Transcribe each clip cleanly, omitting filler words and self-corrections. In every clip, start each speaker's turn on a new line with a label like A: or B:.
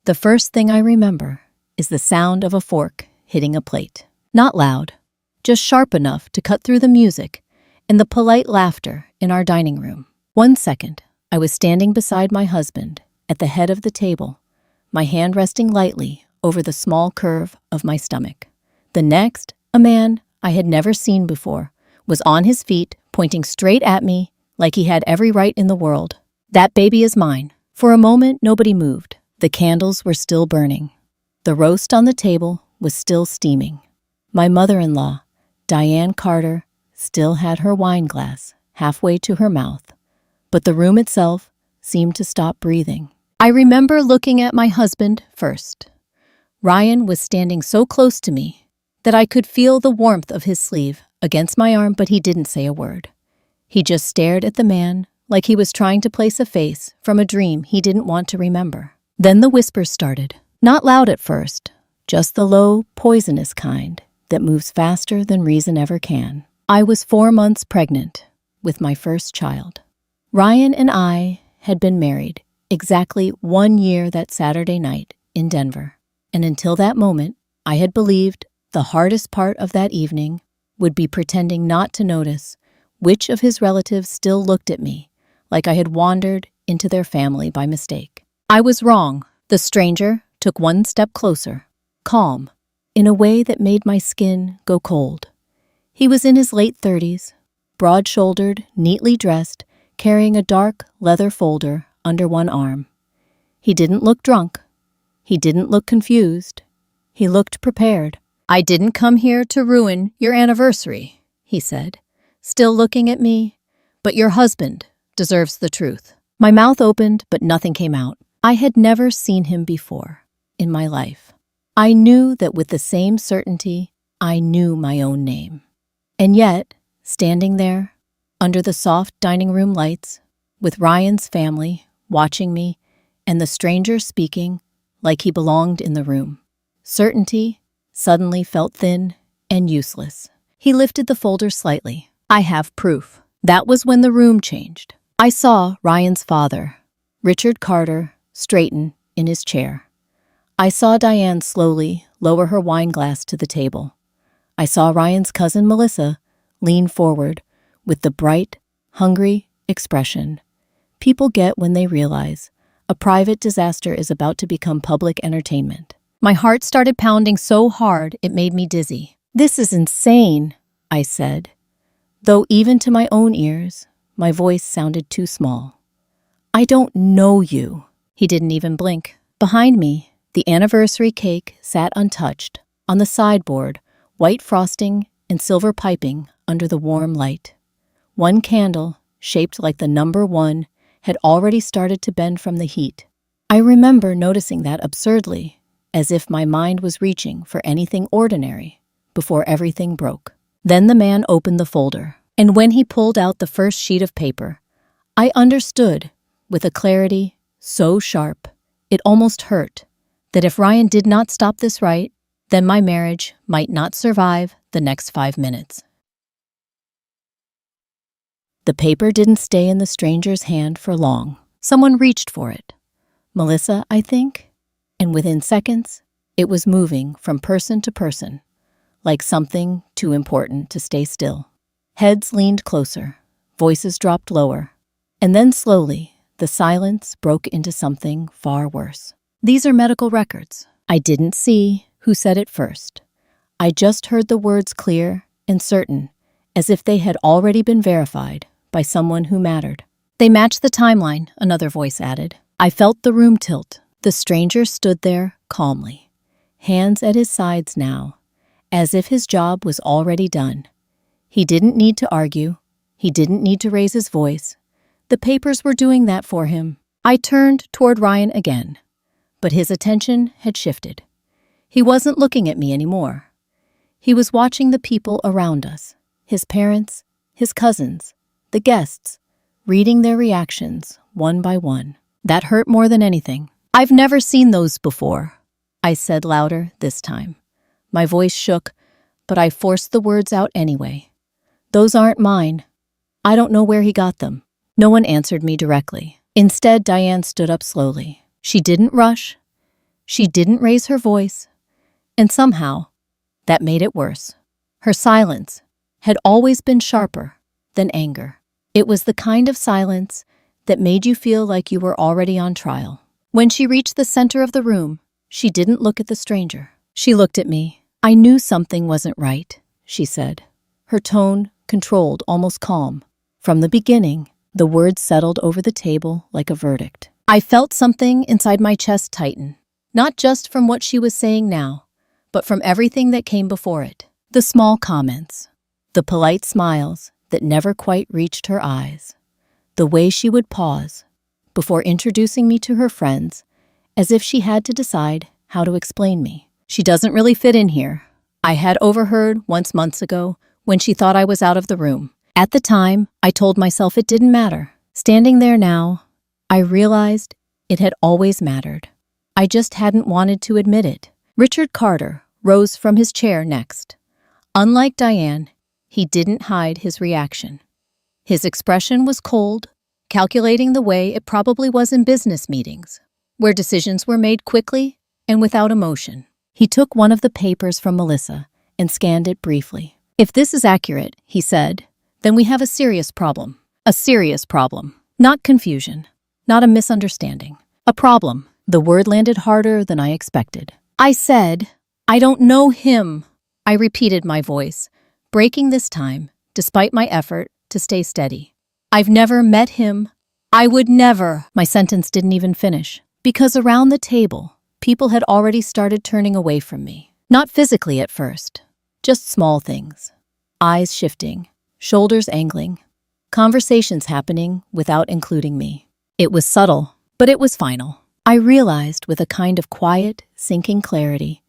A: The first thing I remember is the sound of a fork hitting a plate. Not loud, just sharp enough to cut through the music and the polite laughter in our dining room. 1 second, I was standing beside my husband at the head of the table, my hand resting lightly over the small curve of my stomach. The next, a man I had never seen before was on his feet, pointing straight at me like he had every right in the world. "That baby is mine." For a moment, nobody moved. The candles were still burning. The roast on the table was still steaming. My mother-in-law, Diane Carter, still had her wine glass halfway to her mouth, but the room itself seemed to stop breathing. I remember looking at my husband first. Ryan was standing so close to me that I could feel the warmth of his sleeve against my arm, but he didn't say a word. He just stared at the man like he was trying to place a face from a dream he didn't want to remember. Then the whispers started. Not loud at first, just the low, poisonous kind that moves faster than reason ever can. I was 4 months pregnant with my first child. Ryan and I had been married exactly 1 year that Saturday night in Denver. And until that moment, I had believed the hardest part of that evening would be pretending not to notice which of his relatives still looked at me like I had wandered into their family by mistake. I was wrong. The stranger took 1 step closer, calm, in a way that made my skin go cold. He was in his late 30s, broad-shouldered, neatly dressed, carrying a dark leather folder under one arm. He didn't look drunk. He didn't look confused. He looked prepared. "I didn't come here to ruin your anniversary," he said, still looking at me, "but your husband deserves the truth." My mouth opened, but nothing came out. I had never seen him before in my life. I knew that with the same certainty, I knew my own name. And yet, standing there, under the soft dining room lights, with Ryan's family watching me and the stranger speaking like he belonged in the room, certainty suddenly felt thin and useless. He lifted the folder slightly. "I have proof." That was when the room changed. I saw Ryan's father, Richard Carter, straighten in his chair. I saw Diane slowly lower her wine glass to the table. I saw Ryan's cousin Melissa lean forward with the bright, hungry expression people get when they realize a private disaster is about to become public entertainment. My heart started pounding so hard it made me dizzy. "This is insane," I said, though even to my own ears, my voice sounded too small. "I don't know you." He didn't even blink. Behind me, the anniversary cake sat untouched on the sideboard, white frosting and silver piping under the warm light. 1 candle, shaped like the number 1, had already started to bend from the heat. I remember noticing that absurdly, as if my mind was reaching for anything ordinary, before everything broke. Then the man opened the folder, and when he pulled out the first sheet of paper, I understood, with a clarity so sharp, it almost hurt, that if Ryan did not stop this right, then my marriage might not survive the next 5 minutes. The paper didn't stay in the stranger's hand for long. Someone reached for it. Melissa, I think. And within seconds, it was moving from person to person, like something too important to stay still. Heads leaned closer, voices dropped lower, and then slowly, the silence broke into something far worse. "These are medical records." I didn't see who said it first. I just heard the words clear and certain, as if they had already been verified by someone who mattered. "They match the timeline," another voice added. I felt the room tilt. The stranger stood there calmly, hands at his sides now, as if his job was already done. He didn't need to argue. He didn't need to raise his voice. The papers were doing that for him. I turned toward Ryan again, but his attention had shifted. He wasn't looking at me anymore. He was watching the people around us, his parents, his cousins, the guests, reading their reactions one by one. That hurt more than anything. "I've never seen those before," I said louder this time. My voice shook, but I forced the words out anyway. "Those aren't mine. I don't know where he got them." No one answered me directly. Instead, Diane stood up slowly. She didn't rush. She didn't raise her voice, and somehow, that made it worse. Her silence had always been sharper than anger. It was the kind of silence that made you feel like you were already on trial. When she reached the center of the room, she didn't look at the stranger. She looked at me. "I knew something wasn't right," she said, her tone controlled, almost calm. From the beginning, the words settled over the table like a verdict. I felt something inside my chest tighten, not just from what she was saying now, but from everything that came before it. The small comments, the polite smiles that never quite reached her eyes, the way she would pause before introducing me to her friends as if she had to decide how to explain me. "She doesn't really fit in here," I had overheard once months ago when she thought I was out of the room. At the time, I told myself it didn't matter. Standing there now, I realized it had always mattered. I just hadn't wanted to admit it. Richard Carter rose from his chair next. Unlike Diane, he didn't hide his reaction. His expression was cold, calculating the way it probably was in business meetings, where decisions were made quickly and without emotion. He took one of the papers from Melissa and scanned it briefly. "If this is accurate," he said, "then we have a serious problem. A serious problem. Not confusion. Not a misunderstanding. A problem." The word landed harder than I expected. "I said, I don't know him," I repeated, my voice breaking this time, despite my effort to stay steady. "I've never met him. I would never." My sentence didn't even finish, because around the table, people had already started turning away from me. Not physically at first, just small things. Eyes shifting, shoulders angling, conversations happening without including me. It was subtle, but it was final. I realized with a kind of quiet, sinking clarity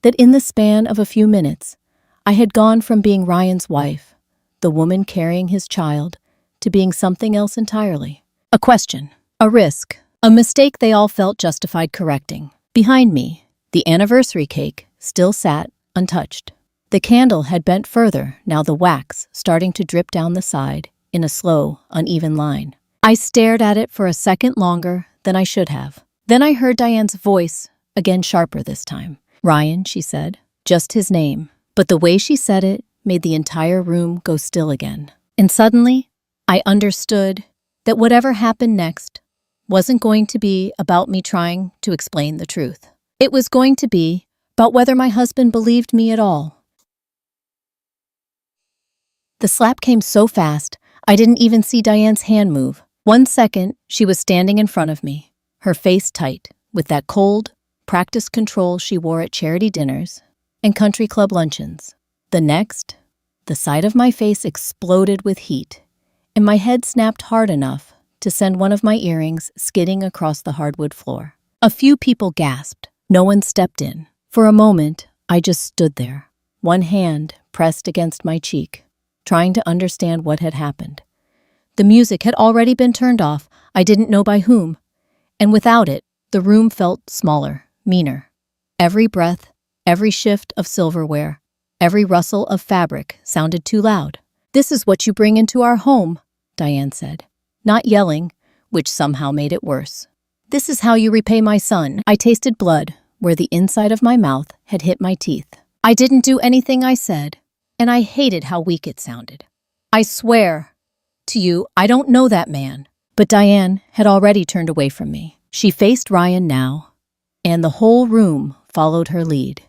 A: that in the span of a few minutes, I had gone from being Ryan's wife, the woman carrying his child, to being something else entirely. A question, a risk, a mistake they all felt justified correcting. Behind me, the anniversary cake still sat untouched. The candle had bent further, now the wax starting to drip down the side in a slow, uneven line. I stared at it for a second longer than I should have. Then I heard Diane's voice, again sharper this time. "Ryan," she said, just his name. But the way she said it made the entire room go still again. And suddenly, I understood that whatever happened next wasn't going to be about me trying to explain the truth. It was going to be about whether my husband believed me at all. The slap came so fast, I didn't even see Diane's hand move. 1 second, she was standing in front of me, her face tight, with that cold, practiced control she wore at charity dinners and country club luncheons. The next, the side of my face exploded with heat, and my head snapped hard enough to send one of my earrings skidding across the hardwood floor. A few people gasped. No one stepped in. For a moment, I just stood there, one hand pressed against my cheek, trying to understand what had happened. The music had already been turned off, I didn't know by whom, and without it, the room felt smaller, meaner. Every breath, every shift of silverware, every rustle of fabric sounded too loud. "This is what you bring into our home," Diane said, not yelling, which somehow made it worse. "This is how you repay my son." I tasted blood where the inside of my mouth had hit my teeth. "I didn't do anything," I said, and I hated how weak it sounded. "I swear to you, I don't know that man." But Diane had already turned away from me. She faced Ryan now, and the whole room followed her lead.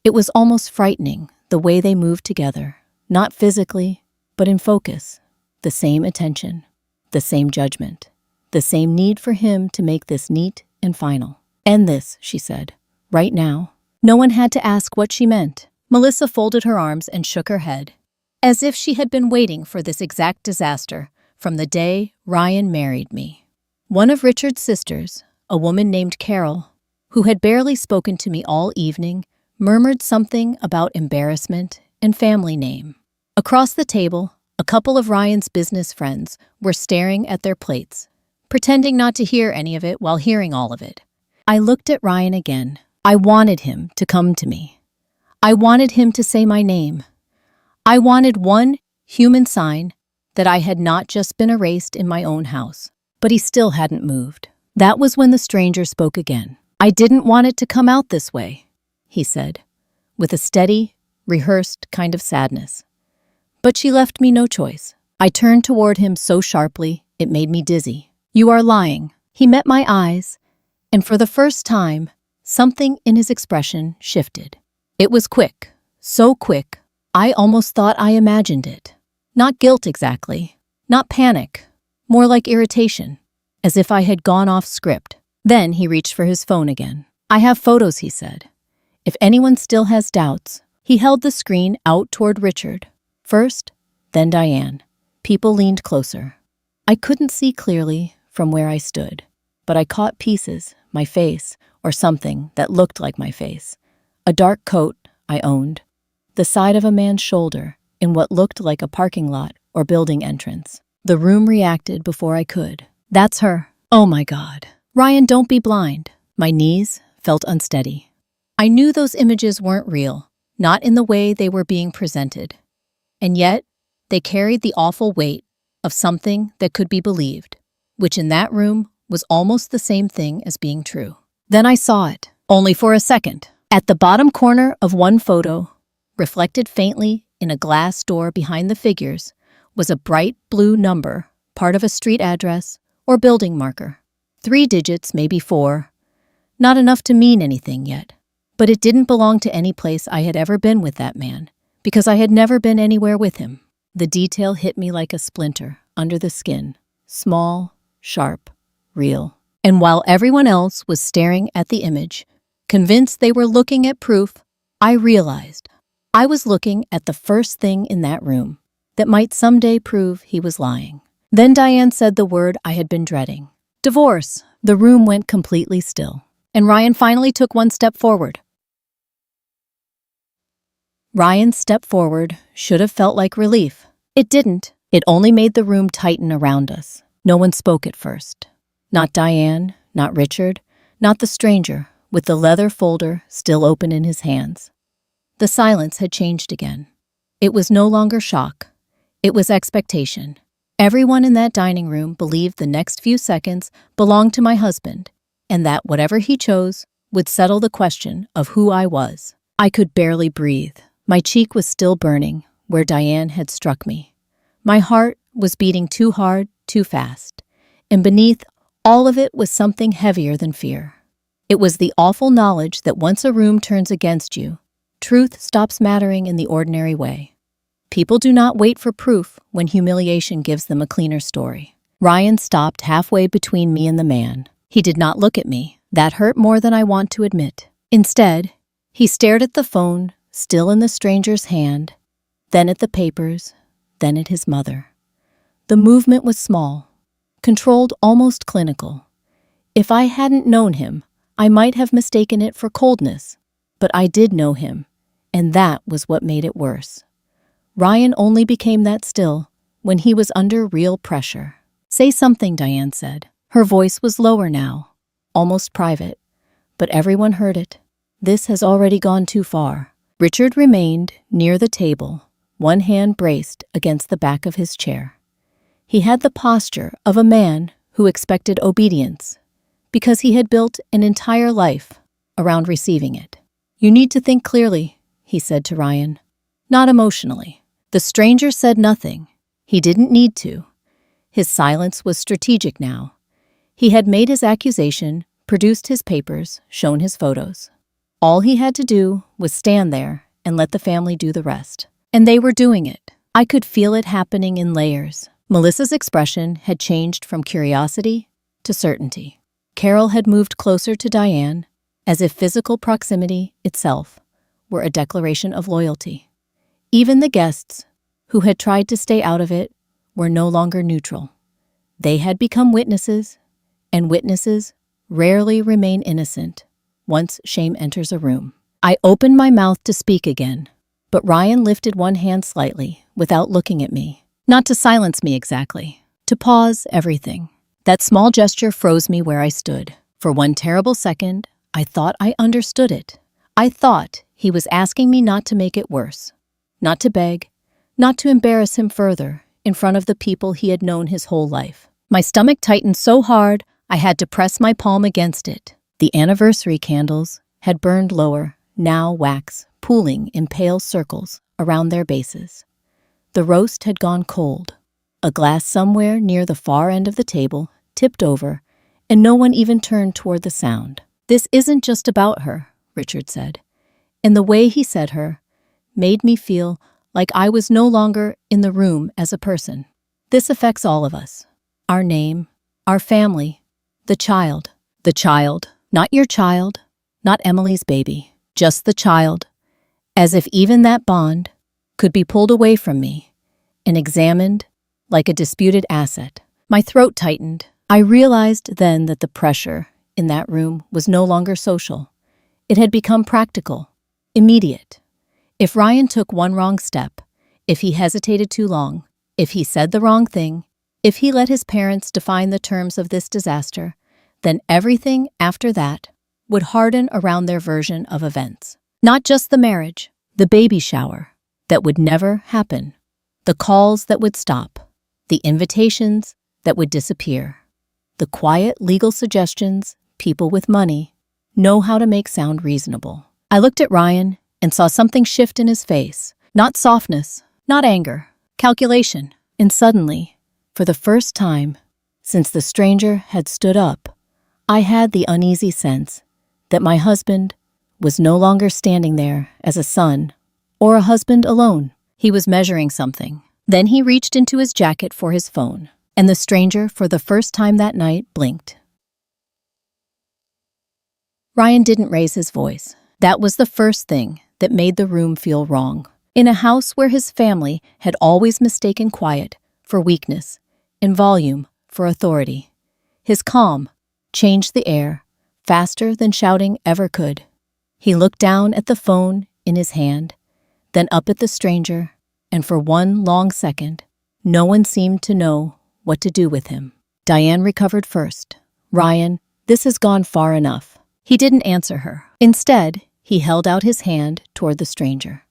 A: It was almost frightening, the way they moved together, not physically, but in focus. The same attention, the same judgment, the same need for him to make this neat and final. "End this," she said, "right now." No one had to ask what she meant. Melissa folded her arms and shook her head, as if she had been waiting for this exact disaster from the day Ryan married me. One of Richard's sisters, a woman named Carol, who had barely spoken to me all evening, murmured something about embarrassment and family name. Across the table, a couple of Ryan's business friends were staring at their plates, pretending not to hear any of it while hearing all of it. I looked at Ryan again. I wanted him to come to me. I wanted him to say my name. I wanted one human sign that I had not just been erased in my own house. But he still hadn't moved. That was when the stranger spoke again. "I didn't want it to come out this way," he said, with a steady, rehearsed kind of sadness. But she left me no choice. I turned toward him so sharply it made me dizzy. "You are lying." He met my eyes, and for the first time, something in his expression shifted. It was quick, so quick, I almost thought I imagined it. Not guilt exactly, not panic, more like irritation, as if I had gone off script. Then he reached for his phone again. "I have photos," he said. "If anyone still has doubts." He held the screen out toward Richard. First, then Diane. People leaned closer. I couldn't see clearly from where I stood, but I caught pieces, my face, or something that looked like my face. A dark coat I owned, the side of a man's shoulder in what looked like a parking lot or building entrance. The room reacted before I could. "That's her." "Oh my God. Ryan, don't be blind." My knees felt unsteady. I knew those images weren't real, not in the way they were being presented. And yet, they carried the awful weight of something that could be believed, which in that room was almost the same thing as being true. Then I saw it, only for a second. At the bottom corner of one photo, reflected faintly in a glass door behind the figures, was a bright blue number, part of a street address or building marker. 3 digits, maybe 4. Not enough to mean anything yet. But it didn't belong to any place I had ever been with that man, because I had never been anywhere with him. The detail hit me like a splinter under the skin, small, sharp, real. And while everyone else was staring at the image, convinced they were looking at proof, I realized I was looking at the first thing in that room that might someday prove he was lying. Then Diane said the word I had been dreading. "Divorce." The room went completely still, and Ryan finally took one step forward. Ryan's step forward should have felt like relief. It didn't. It only made the room tighten around us. No one spoke at first. Not Diane, not Richard, not the stranger, with the leather folder still open in his hands. The silence had changed again. It was no longer shock. It was expectation. Everyone in that dining room believed the next few seconds belonged to my husband, and that whatever he chose would settle the question of who I was. I could barely breathe. My cheek was still burning where Diane had struck me. My heart was beating too hard, too fast, and beneath all of it was something heavier than fear. It was the awful knowledge that once a room turns against you, truth stops mattering in the ordinary way. People do not wait for proof when humiliation gives them a cleaner story. Ryan stopped halfway between me and the man. He did not look at me. That hurt more than I want to admit. Instead, he stared at the phone, still in the stranger's hand, then at the papers, then at his mother. The movement was small, controlled, almost clinical. If I hadn't known him, I might have mistaken it for coldness, but I did know him, and that was what made it worse. Ryan only became that still when he was under real pressure. "Say something," Diane said. Her voice was lower now, almost private, but everyone heard it. "This has already gone too far." Richard remained near the table, one hand braced against the back of his chair. He had the posture of a man who expected obedience, because he had built an entire life around receiving it. "You need to think clearly," he said to Ryan, "not emotionally." The stranger said nothing. He didn't need to. His silence was strategic now. He had made his accusation, produced his papers, shown his photos. All he had to do was stand there and let the family do the rest. And they were doing it. I could feel it happening in layers. Melissa's expression had changed from curiosity to certainty. Carol had moved closer to Diane, as if physical proximity itself were a declaration of loyalty. Even the guests, who had tried to stay out of it, were no longer neutral. They had become witnesses, and witnesses rarely remain innocent once shame enters a room. I opened my mouth to speak again, but Ryan lifted one hand slightly without looking at me. Not to silence me exactly, to pause everything. That small gesture froze me where I stood. For one terrible second, I thought I understood it. I thought he was asking me not to make it worse. Not to beg, not to embarrass him further in front of the people he had known his whole life. My stomach tightened so hard I had to press my palm against it. The anniversary candles had burned lower, now wax, pooling in pale circles around their bases. The roast had gone cold. A glass somewhere near the far end of the table tipped over, and no one even turned toward the sound. "This isn't just about her," Richard said, and the way he said her made me feel like I was no longer in the room as a person. "This affects all of us. Our name, our family, the child. The child, not your child, not Emily's baby, just the child." As if even that bond could be pulled away from me and examined like a disputed asset. My throat tightened. I realized then that the pressure in that room was no longer social. It had become practical, immediate. If Ryan took one wrong step, if he hesitated too long, if he said the wrong thing, if he let his parents define the terms of this disaster, then everything after that would harden around their version of events. Not just the marriage, the baby shower that would never happen, the calls that would stop, the invitations that would disappear, the quiet legal suggestions people with money know how to make sound reasonable. I looked at Ryan and saw something shift in his face. Not softness, not anger, calculation. And suddenly, for the first time since the stranger had stood up, I had the uneasy sense that my husband was no longer standing there as a son or a husband alone. He was measuring something. Then he reached into his jacket for his phone, and the stranger, for the first time that night, blinked. Ryan didn't raise his voice. That was the first thing that made the room feel wrong. In a house where his family had always mistaken quiet for weakness and volume for authority, his calm changed the air faster than shouting ever could. He looked down at the phone in his hand, then up at the stranger, and for one long second, no one seemed to know what to do with him. Diane recovered first. "Ryan, this has gone far enough." He didn't answer her. Instead, he held out his hand toward the stranger.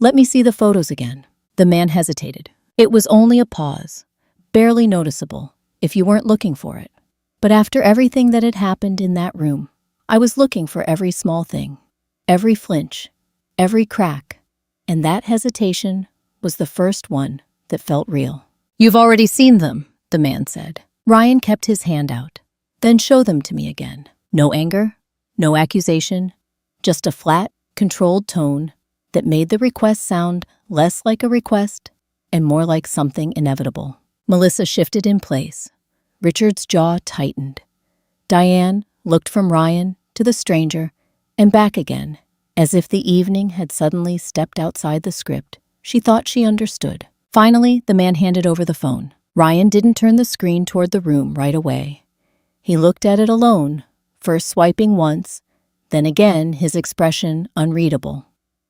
A: "Let me see the photos again." The man hesitated. It was only a pause, barely noticeable if you weren't looking for it. But after everything that had happened in that room, I was looking for every small thing, every flinch, every crack, and that hesitation was the first one that felt real. "You've already seen them," the man said. Ryan kept his hand out. "Then show them to me again." No anger, no accusation, just a flat, controlled tone that made the request sound less like a request and more like something inevitable. Melissa shifted in place. Richard's jaw tightened. Diane looked from Ryan to the stranger and back again, as if the evening had suddenly stepped outside the script. She thought she understood. Finally, the man handed over the phone. Ryan didn't turn the screen toward the room right away. He looked at it alone, first swiping once, then again, his expression unreadable.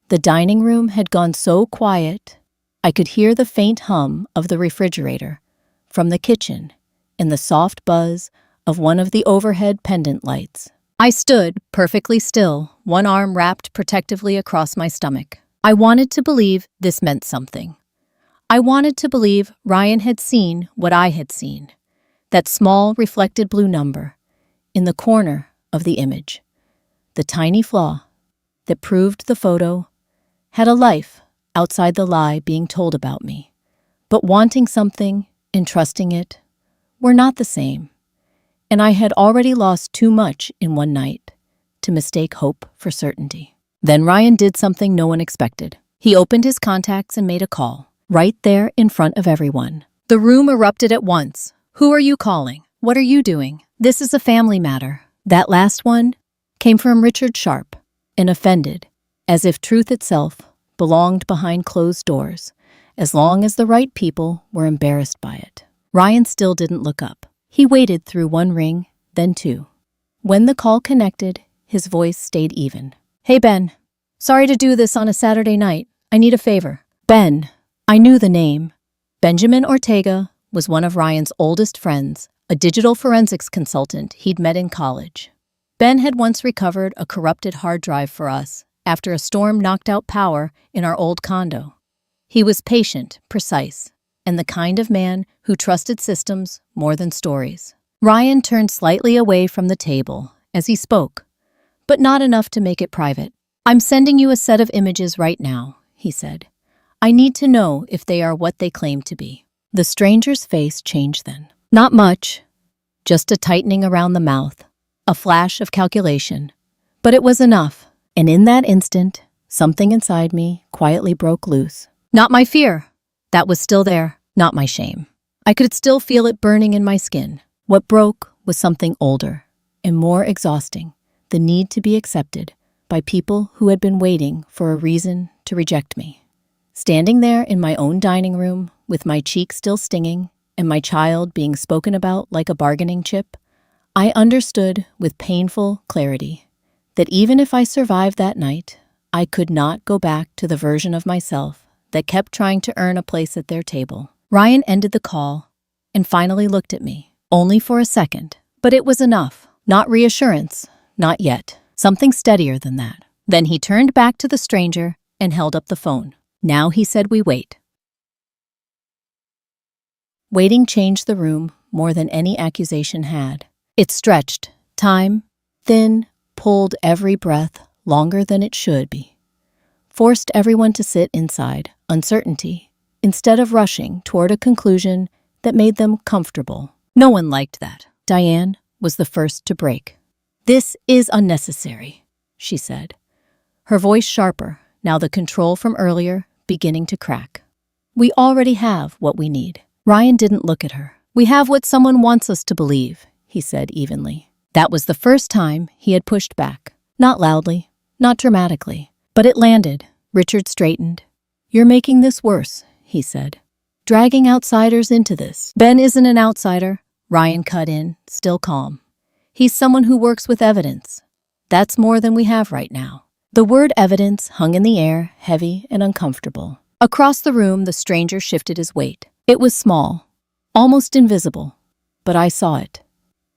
A: The dining room had gone so quiet, I could hear the faint hum of the refrigerator from the kitchen and the soft buzz of one of the overhead pendant lights. I stood perfectly still, one arm wrapped protectively across my stomach. I wanted to believe this meant something. I wanted to believe Ryan had seen what I had seen, that small reflected blue number in the corner of the image, the tiny flaw that proved the photo had a life outside the lie being told about me. But wanting something and trusting it were not the same, and I had already lost too much in one night to mistake hope for certainty. Then Ryan did something no one expected. He opened his contacts and made a call, right there in front of everyone. The room erupted at once. "Who are you calling? What are you doing? This is a family matter." That last one came from Richard Sharp, and offended, as if truth itself belonged behind closed doors, as long as the right people were embarrassed by it. Ryan still didn't look up. He waited through one ring, then two. When the call connected, his voice stayed even. "Hey, Ben. Sorry to do this on a Saturday night. I need a favor." Ben. I knew the name. Benjamin Ortega was one of Ryan's oldest friends, a digital forensics consultant he'd met in college. Ben had once recovered a corrupted hard drive for us after a storm knocked out power in our old condo. He was patient, precise, and the kind of man who trusted systems more than stories. Ryan turned slightly away from the table as he spoke, but not enough to make it private. "I'm sending you a set of images right now," he said. "I need to know if they are what they claim to be." The stranger's face changed then. Not much, just a tightening around the mouth, a flash of calculation. But it was enough, and in that instant, something inside me quietly broke loose. Not my fear. That was still there. Not my shame. I could still feel it burning in my skin. What broke was something older and more exhausting, the need to be accepted by people who had been waiting for a reason to reject me. Standing there in my own dining room, with my cheek still stinging and my child being spoken about like a bargaining chip, I understood with painful clarity that even if I survived that night, I could not go back to the version of myself that kept trying to earn a place at their table. Ryan ended the call and finally looked at me, only for a second, but it was enough. Not reassurance, not yet. Something steadier than that. Then he turned back to the stranger and held up the phone. Now he said we wait. Waiting changed the room more than any accusation had. It stretched time, thin, pulled every breath longer than it should be. Forced everyone to sit inside uncertainty instead of rushing toward a conclusion that made them comfortable. No one liked that. Diane was the first to break. "This is unnecessary," she said, her voice sharper, now the control from earlier beginning to crack. "We already have what we need." Ryan didn't look at her. "We have what someone wants us to believe," he said evenly. That was the first time he had pushed back. Not loudly, not dramatically, but it landed. Richard straightened. "You're making this worse," he said. "Dragging outsiders into this." "Ben isn't an outsider," Ryan cut in, still calm. "He's someone who works with evidence. That's more than we have right now." The word evidence hung in the air, heavy and uncomfortable. Across the room, the stranger shifted his weight. It was small, almost invisible, but I saw it.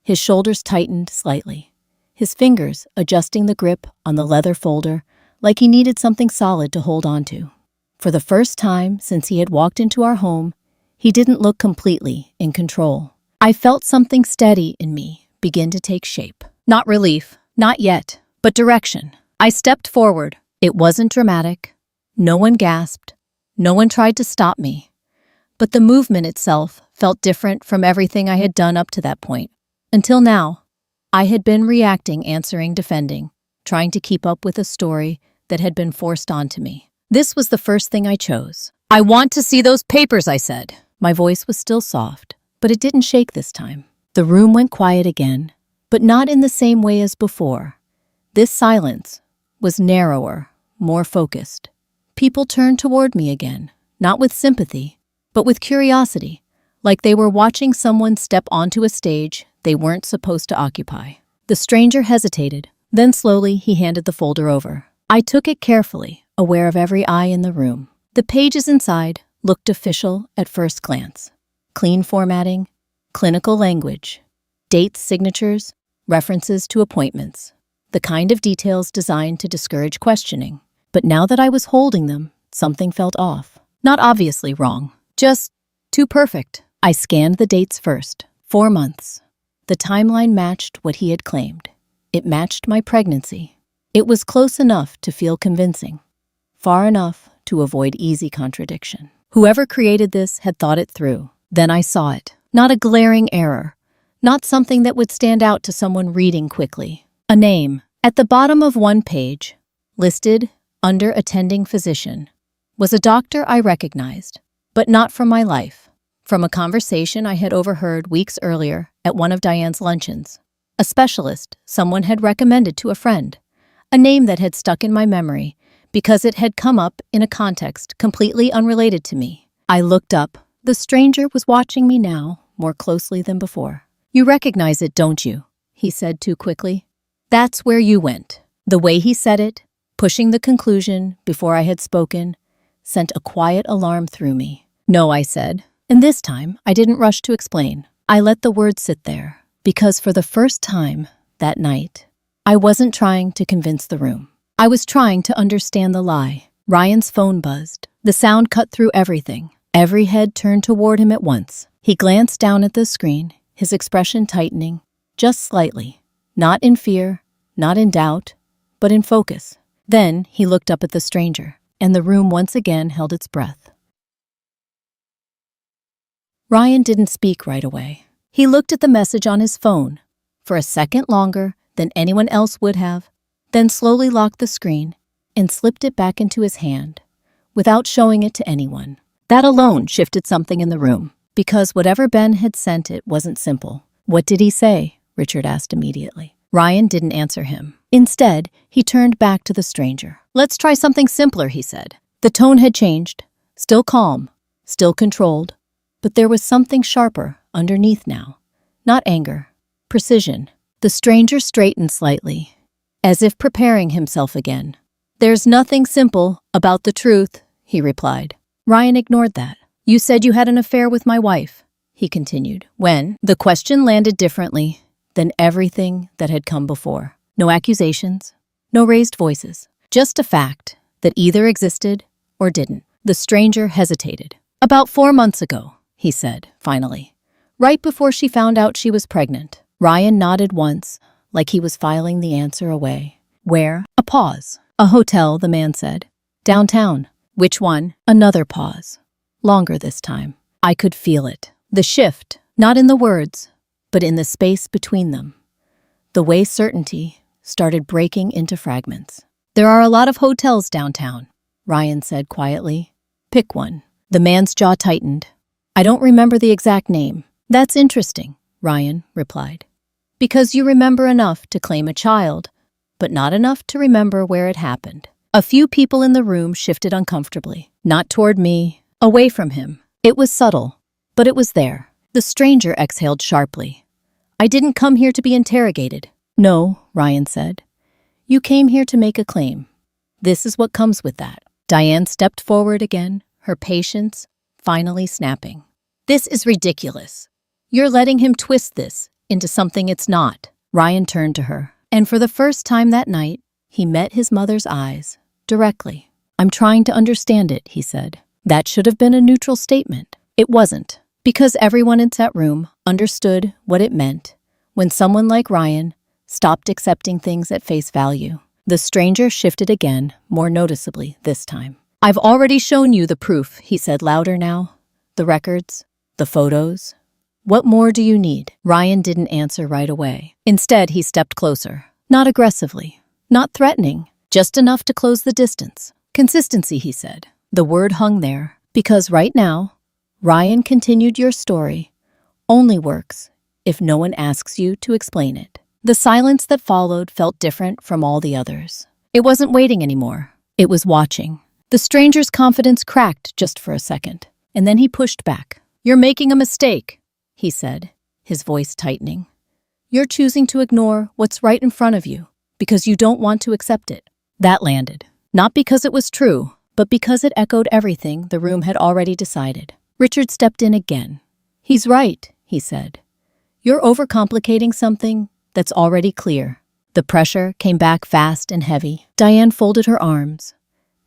A: His shoulders tightened slightly, his fingers adjusting the grip on the leather folder like he needed something solid to hold onto. For the first time since he had walked into our home, he didn't look completely in control. I felt something steady in me begin to take shape. Not relief, not yet, but direction. I stepped forward. It wasn't dramatic. No one gasped. No one tried to stop me. But the movement itself felt different from everything I had done up to that point. Until now, I had been reacting, answering, defending, trying to keep up with a story that had been forced onto me. This was the first thing I chose. "I want to see those papers," I said. My voice was still soft, but it didn't shake this time. The room went quiet again, but not in the same way as before. This silence was narrower, more focused. People turned toward me again, not with sympathy, but with curiosity, like they were watching someone step onto a stage they weren't supposed to occupy. The stranger hesitated, then slowly he handed the folder over. I took it carefully, aware of every eye in the room. The pages inside looked official at first glance. Clean formatting, clinical language, dates, signatures, references to appointments, the kind of details designed to discourage questioning. But now that I was holding them, something felt off. Not obviously wrong, just too perfect. I scanned the dates first. 4 months. The timeline matched what he had claimed. It matched my pregnancy. It was close enough to feel convincing, far enough to avoid easy contradiction. Whoever created this had thought it through. Then I saw it. Not a glaring error, not something that would stand out to someone reading quickly. A name. At the bottom of one page, listed under attending physician, was a doctor I recognized, but not from my life. From a conversation I had overheard weeks earlier at one of Diane's luncheons. A specialist someone had recommended to a friend. A name that had stuck in my memory because it had come up in a context completely unrelated to me. I looked up. The stranger was watching me now more closely than before. "You recognize it, don't you?" he said too quickly. "That's where you went." The way he said it, pushing the conclusion before I had spoken, sent a quiet alarm through me. "No," I said, and this time I didn't rush to explain. I let the words sit there, because for the first time that night, I wasn't trying to convince the room. I was trying to understand the lie. Ryan's phone buzzed. The sound cut through everything. Every head turned toward him at once. He glanced down at the screen, his expression tightening, just slightly, Not in fear, not in doubt, but in focus. Then he looked up at the stranger, and the room once again held its breath. Ryan didn't speak right away. He looked at the message on his phone for a second longer than anyone else would have, then slowly locked the screen and slipped it back into his hand without showing it to anyone. That alone shifted something in the room, because whatever Ben had sent it wasn't simple. "What did he say?" Richard asked immediately. Ryan didn't answer him. Instead, he turned back to the stranger. "Let's try something simpler," he said. The tone had changed, still calm, still controlled, but there was something sharper underneath now. Not anger, precision. The stranger straightened slightly, as if preparing himself again. "There's nothing simple about the truth," he replied. Ryan ignored that. "You said you had an affair with my wife," he continued, when the question landed differently than everything that had come before. No accusations, no raised voices, just a fact that either existed or didn't. The stranger hesitated. "About 4 months ago," he said, finally, "right before she found out she was pregnant." Ryan nodded once, like he was filing the answer away. "Where?" A pause. "A hotel," the man said. "Downtown." "Which one?" Another pause. Longer this time. I could feel it. The shift, not in the words, but in the space between them. The way certainty started breaking into fragments. "There are a lot of hotels downtown," Ryan said quietly. "Pick one." The man's jaw tightened. "I don't remember the exact name." "That's interesting," Ryan replied. "Because you remember enough to claim a child, but not enough to remember where it happened." A few people in the room shifted uncomfortably, not toward me, away from him. It was subtle, but it was there. The stranger exhaled sharply. "I didn't come here to be interrogated." "No," Ryan said. "You came here to make a claim. This is what comes with that." Diane stepped forward again, her patience finally snapping. "This is ridiculous. You're letting him twist this into something it's not." Ryan turned to her, and for the first time that night, he met his mother's eyes directly. "I'm trying to understand it," he said. That should have been a neutral statement. It wasn't, because everyone in that room understood what it meant when someone like Ryan stopped accepting things at face value. The stranger shifted again, more noticeably this time. "I've already shown you the proof," he said louder now. "The records, the photos. What more do you need?" Ryan didn't answer right away. Instead, he stepped closer. Not aggressively, not threatening, just enough to close the distance. "Consistency," he said. The word hung there, because right now, Ryan continued, "Your story only works if no one asks you to explain it." The silence that followed felt different from all the others. It wasn't waiting anymore. It was watching. The stranger's confidence cracked just for a second, and then he pushed back. "You're making a mistake," he said, his voice tightening. "You're choosing to ignore what's right in front of you because you don't want to accept it." That landed, not because it was true, but because it echoed everything the room had already decided. Richard stepped in again. "He's right," he said. "You're overcomplicating something that's already clear." The pressure came back fast and heavy. Diane folded her arms.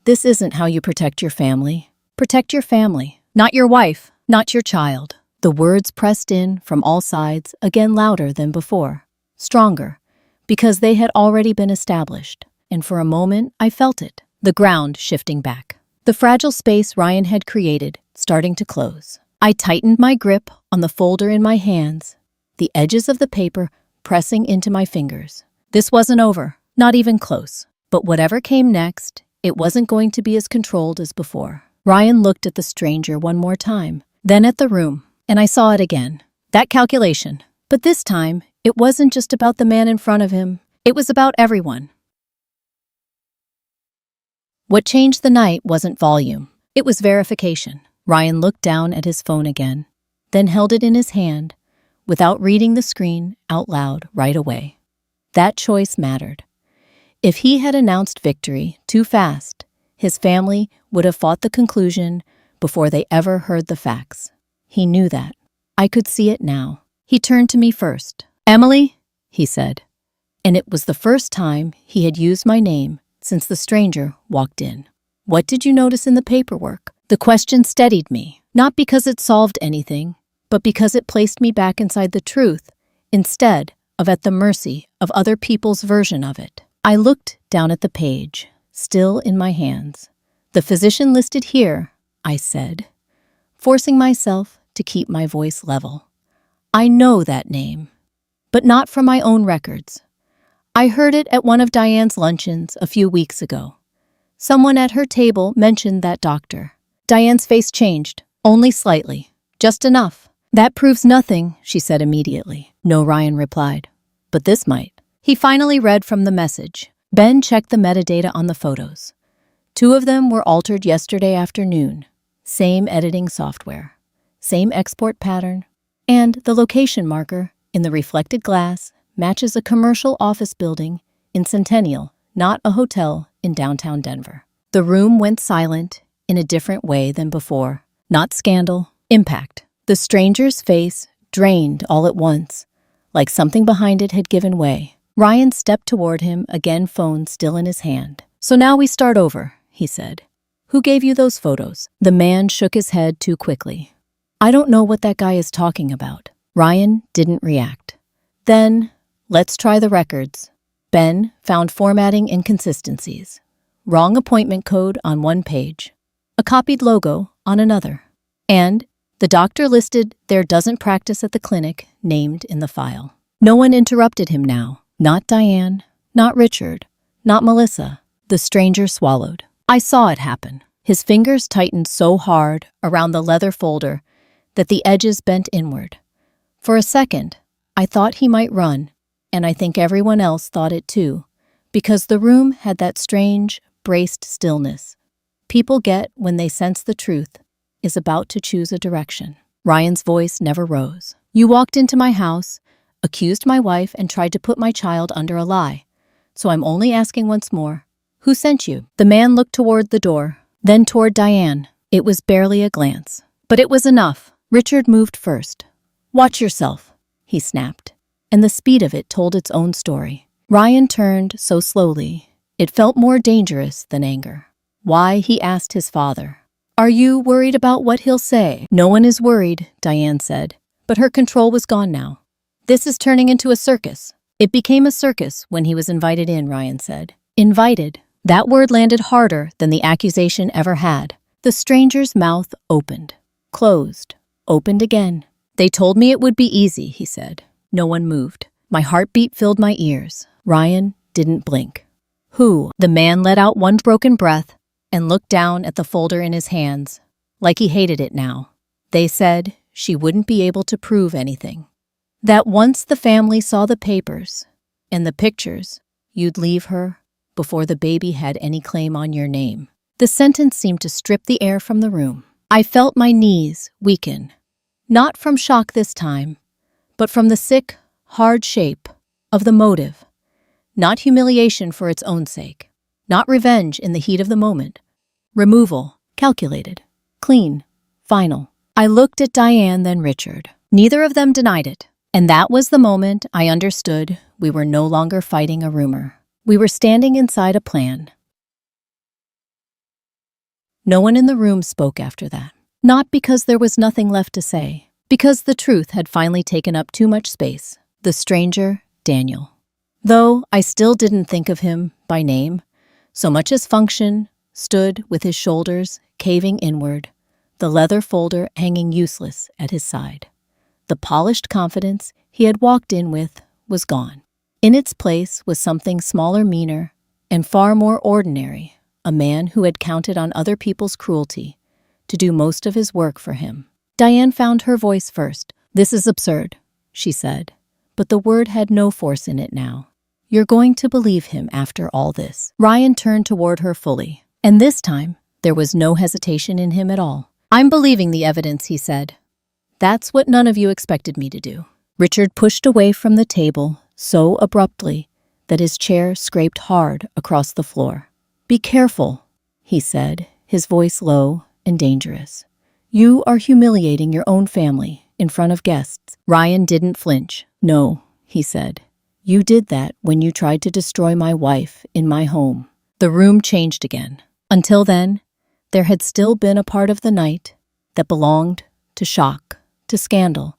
A: "This isn't how you protect your family. Protect your family, not your wife, not your child." The words pressed in from all sides, again louder than before, stronger, because they had already been established. And for a moment, I felt it, the ground shifting back. The fragile space Ryan had created starting to close. I tightened my grip on the folder in my hands, the edges of the paper pressing into my fingers. This wasn't over, not even close. But whatever came next, it wasn't going to be as controlled as before. Ryan looked at the stranger one more time, then at the room, and I saw it again. That calculation. But this time, it wasn't just about the man in front of him. It was about everyone. What changed the night wasn't volume. It was verification. Ryan looked down at his phone again, then held it in his hand, without reading the screen out loud right away. That choice mattered. If he had announced victory too fast, his family would have fought the conclusion before they ever heard the facts. He knew that. I could see it now. He turned to me first. "Emily," he said. And it was the first time he had used my name since the stranger walked in. "What did you notice in the paperwork?" The question steadied me, not because it solved anything, but because it placed me back inside the truth, instead of at the mercy of other people's version of it. I looked down at the page, still in my hands. "The physician listed here," I said, forcing myself to keep my voice level. "I know that name, but not from my own records. I heard it at one of Diane's luncheons a few weeks ago. Someone at her table mentioned that doctor." Diane's face changed, only slightly, just enough. "That proves nothing," she said immediately. "No," Ryan replied, "but this might." He finally read from the message. Ben checked the metadata on the photos. 2 of them were altered yesterday afternoon. Same editing software, same export pattern, and the location marker in the reflected glass matches a commercial office building in Centennial, not a hotel in downtown Denver. The room went silent in a different way than before. Not scandal, impact. The stranger's face drained all at once, like something behind it had given way. Ryan stepped toward him, again phone still in his hand. "So now we start over," he said. "Who gave you those photos?" The man shook his head too quickly. "I don't know what that guy is talking about." Ryan didn't react. "Then, let's try the records." Ben found formatting inconsistencies. Wrong appointment code on one page, a copied logo on another, and the doctor listed there doesn't practice at the clinic named in the file. No one interrupted him now. Not Diane, not Richard, not Melissa. The stranger swallowed. I saw it happen. His fingers tightened so hard around the leather folder that the edges bent inward. For a second, I thought he might run, and I think everyone else thought it too, because the room had that strange, braced stillness people get when they sense the truth is about to choose a direction. Ryan's voice never rose. "You walked into my house, accused my wife, and tried to put my child under a lie. So I'm only asking once more, who sent you?" The man looked toward the door, then toward Diane. It was barely a glance, but it was enough. Richard moved first. "Watch yourself," he snapped, and the speed of it told its own story. Ryan turned so slowly, it felt more dangerous than anger. Why, he asked his father. "Are you worried about what he'll say?" "No one is worried," Diane said, but her control was gone now. "This is turning into a circus." "It became a circus when he was invited in," Ryan said. Invited. That word landed harder than the accusation ever had. The stranger's mouth opened, closed, opened again. "They told me it would be easy," he said. No one moved. My heartbeat filled my ears. Ryan didn't blink. "Who?" The man let out one broken breath and looked down at the folder in his hands, like he hated it now. "They said she wouldn't be able to prove anything. That once the family saw the papers and the pictures, you'd leave her before the baby had any claim on your name." The sentence seemed to strip the air from the room. I felt my knees weaken, not from shock this time, but from the sick, hard shape of the motive. Not humiliation for its own sake, not revenge in the heat of the moment. Removal, calculated, clean, final. I looked at Diane, then Richard. Neither of them denied it. And that was the moment I understood we were no longer fighting a rumor. We were standing inside a plan. No one in the room spoke after that. Not because there was nothing left to say, because the truth had finally taken up too much space. The stranger, Daniel. Though I still didn't think of him by name, so much as function, stood with his shoulders caving inward, the leather folder hanging useless at his side. The polished confidence he had walked in with was gone. In its place was something smaller, meaner, and far more ordinary, a man who had counted on other people's cruelty to do most of his work for him. Diane found her voice first. "This is absurd," she said, but the word had no force in it now. "You're going to believe him after all this." Ryan turned toward her fully, and this time there was no hesitation in him at all. "I'm believing the evidence," he said. "That's what none of you expected me to do." Richard pushed away from the table so abruptly that his chair scraped hard across the floor. "Be careful," he said, his voice low and dangerous. "You are humiliating your own family in front of guests." Ryan didn't flinch. "No," he said. "You did that when you tried to destroy my wife in my home." The room changed again. Until then, there had still been a part of the night that belonged to shock, to scandal,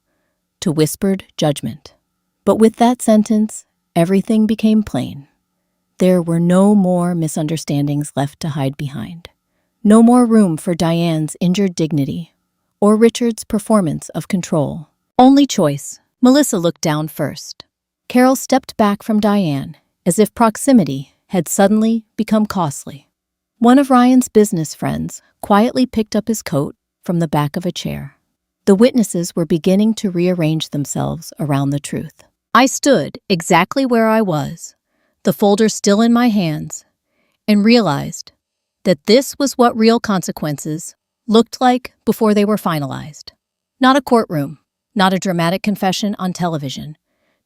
A: to whispered judgment. But with that sentence, everything became plain. There were no more misunderstandings left to hide behind. No more room for Diane's injured dignity or Richard's performance of control. Only choice. Melissa looked down first. Carol stepped back from Diane as if proximity had suddenly become costly. One of Ryan's business friends quietly picked up his coat from the back of a chair. The witnesses were beginning to rearrange themselves around the truth. I stood exactly where I was, the folder still in my hands, and realized that this was what real consequences looked like before they were finalized. Not a courtroom, not a dramatic confession on television,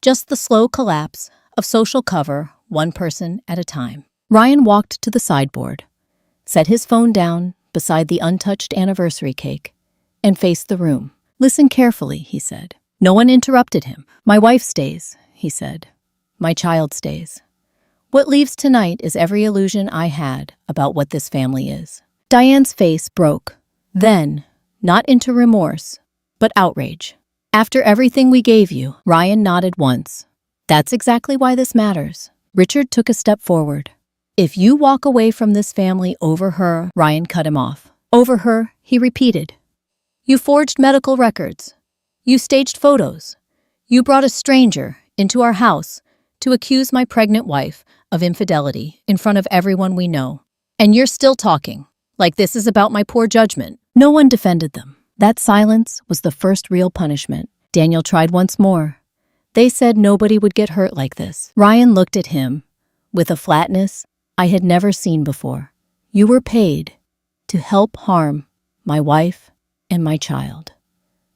A: just the slow collapse of social cover, one person at a time. Ryan walked to the sideboard, set his phone down beside the untouched anniversary cake, and faced the room. Listen carefully, he said. No one interrupted him. My wife stays, he said. My child stays. What leaves tonight is every illusion I had about what this family is. Diane's face broke. Then, not into remorse, but outrage. After everything we gave you, Ryan nodded once. That's exactly why this matters. Richard took a step forward. If you walk away from this family over her, Ryan cut him off. Over her, he repeated. You forged medical records. You staged photos. You brought a stranger into our house to accuse my pregnant wife of infidelity in front of everyone we know. And you're still talking, like this is about my poor judgment. No one defended them. That silence was the first real punishment. Daniel tried once more. They said nobody would get hurt like this. Ryan looked at him with a flatness I had never seen before. You were paid to help harm my wife and my child.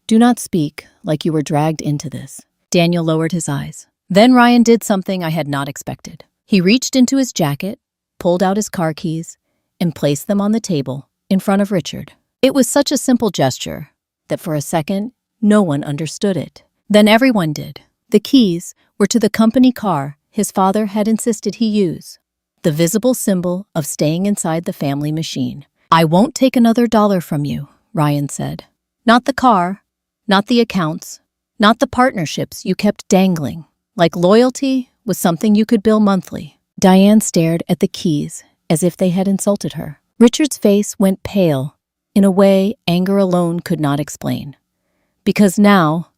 A: Do not speak like you were dragged into this. Daniel lowered his eyes. Then Ryan did something I had not expected. He reached into his jacket, pulled out his car keys, and placed them on the table in front of Richard. It was such a simple gesture that for a second, no one understood it. Then everyone did. The keys were to the company car his father had insisted he use, the visible symbol of staying inside the family machine. I won't take another dollar from you, Ryan said. Not the car, not the accounts, not the partnerships you kept dangling, like loyalty was something you could bill monthly. Diane stared at the keys as if they had insulted her. Richard's face went pale in a way anger alone could not explain. Because now,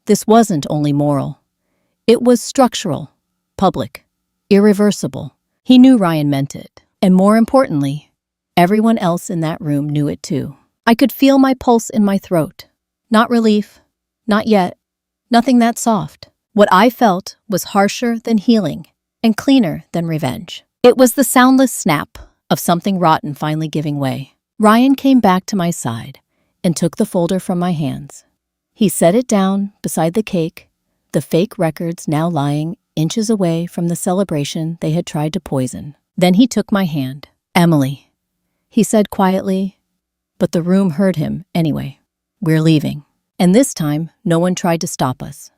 A: this wasn't only moral. It was structural, public, irreversible. He knew Ryan meant it. And more importantly, everyone else in that room knew it too. I could feel my pulse in my throat. Not relief, not yet, nothing that soft. What I felt was harsher than healing and cleaner than revenge. It was the soundless snap of something rotten finally giving way. Ryan came back to my side and took the folder from my hands. He set it down beside the cake, the fake records now lying inches away from the celebration they had tried to poison. Then he took my hand. Emily, he said quietly, but the room heard him anyway. We're leaving. And this time, no one tried to stop us.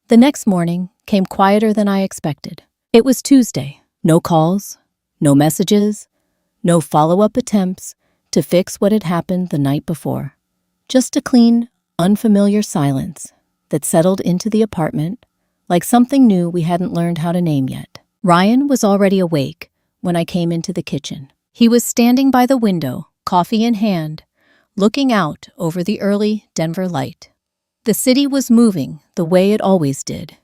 A: The next morning came quieter than I expected. It was Tuesday. No calls, no messages, no follow-up attempts to fix what had happened the night before. Just a clean, unfamiliar silence that settled into the apartment like something new we hadn't learned how to name yet. Ryan was already awake when I came into the kitchen. He was standing by the window, coffee in hand, looking out over the early Denver light. The city was moving the way it always did.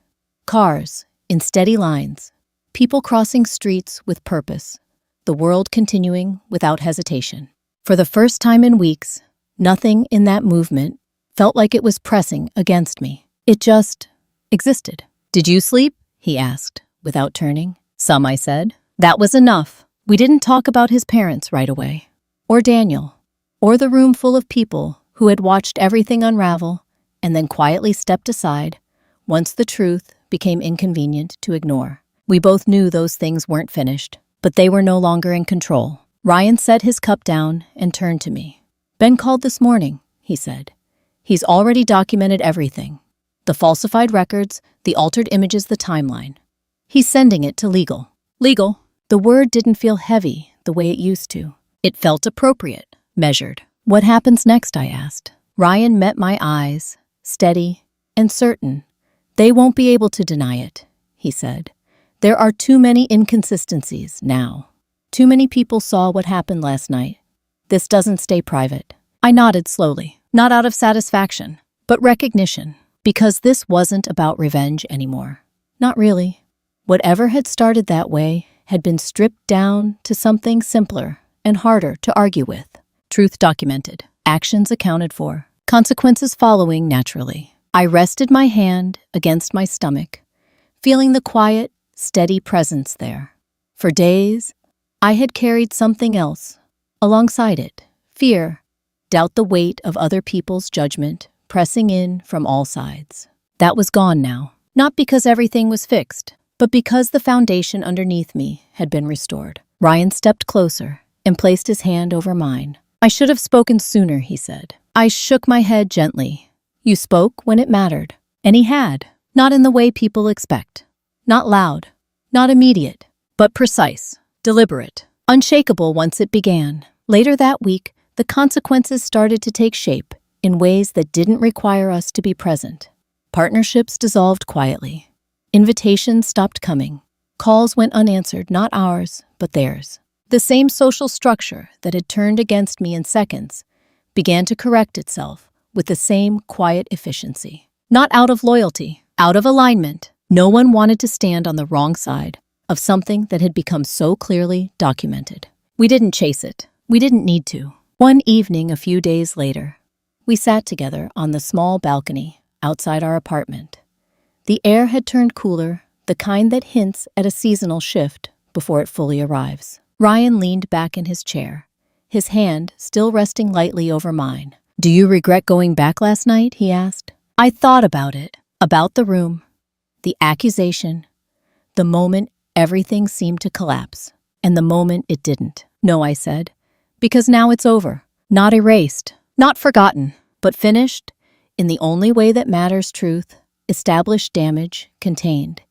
A: Cars in steady lines, people crossing streets with purpose, the world continuing without hesitation. For the first time in weeks, nothing in that movement felt like it was pressing against me. It just existed. Did you sleep? He asked, without turning. Some, I said. That was enough. We didn't talk about his parents right away. Or Daniel. Or the room full of people who had watched everything unravel and then quietly stepped aside once the truth became inconvenient to ignore. We both knew those things weren't finished, but they were no longer in control. Ryan set his cup down and turned to me. Ben called this morning, he said. He's already documented everything. The falsified records, the altered images, the timeline. He's sending it to legal. Legal. The word didn't feel heavy the way it used to. It felt appropriate, measured. What happens next, I asked. Ryan met my eyes, steady and certain. They won't be able to deny it, he said. There are too many inconsistencies now. Too many people saw what happened last night. This doesn't stay private. I nodded slowly, not out of satisfaction, but recognition, because this wasn't about revenge anymore. Not really. Whatever had started that way had been stripped down to something simpler and harder to argue with. Truth documented, actions accounted for, consequences following naturally. I rested my hand against my stomach, feeling the quiet, steady presence there. For days, I had carried something else alongside it, fear, doubt, the weight of other people's judgment pressing in from all sides. That was gone now, not because everything was fixed, but because the foundation underneath me had been restored. Ryan stepped closer and placed his hand over mine. I should have spoken sooner, he said. I shook my head gently. You spoke when it mattered. And he had, not in the way people expect. Not loud, not immediate, but precise, deliberate, unshakable once it began. Later that week, the consequences started to take shape in ways that didn't require us to be present. Partnerships dissolved quietly. Invitations stopped coming. Calls went unanswered, not ours, but theirs. The same social structure that had turned against me in seconds began to correct itself with the same quiet efficiency. Not out of loyalty, out of alignment. No one wanted to stand on the wrong side of something that had become so clearly documented. We didn't chase it. We didn't need to. One evening, a few days later, we sat together on the small balcony outside our apartment. The air had turned cooler, the kind that hints at a seasonal shift before it fully arrives. Ryan leaned back in his chair, his hand still resting lightly over mine. Do you regret going back last night? He asked. I thought about it, about the room, the accusation, the moment everything seemed to collapse, and the moment it didn't. No, I said, because now it's over. Not erased, not forgotten, but finished in the only way that matters: truth, established damage, contained,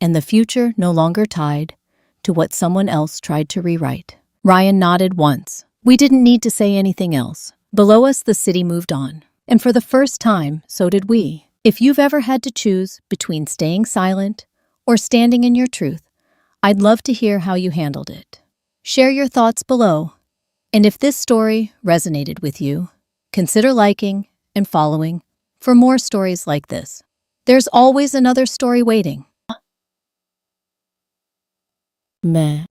A: and the future no longer tied to what someone else tried to rewrite. Ryan nodded once. We didn't need to say anything else. Below us, the city moved on, and for the first time, so did we. If you've ever had to choose between staying silent or standing in your truth, I'd love to hear how you handled it. Share your thoughts below. And if this story resonated with you, consider liking and following for more stories like this. There's always another story waiting. Meh.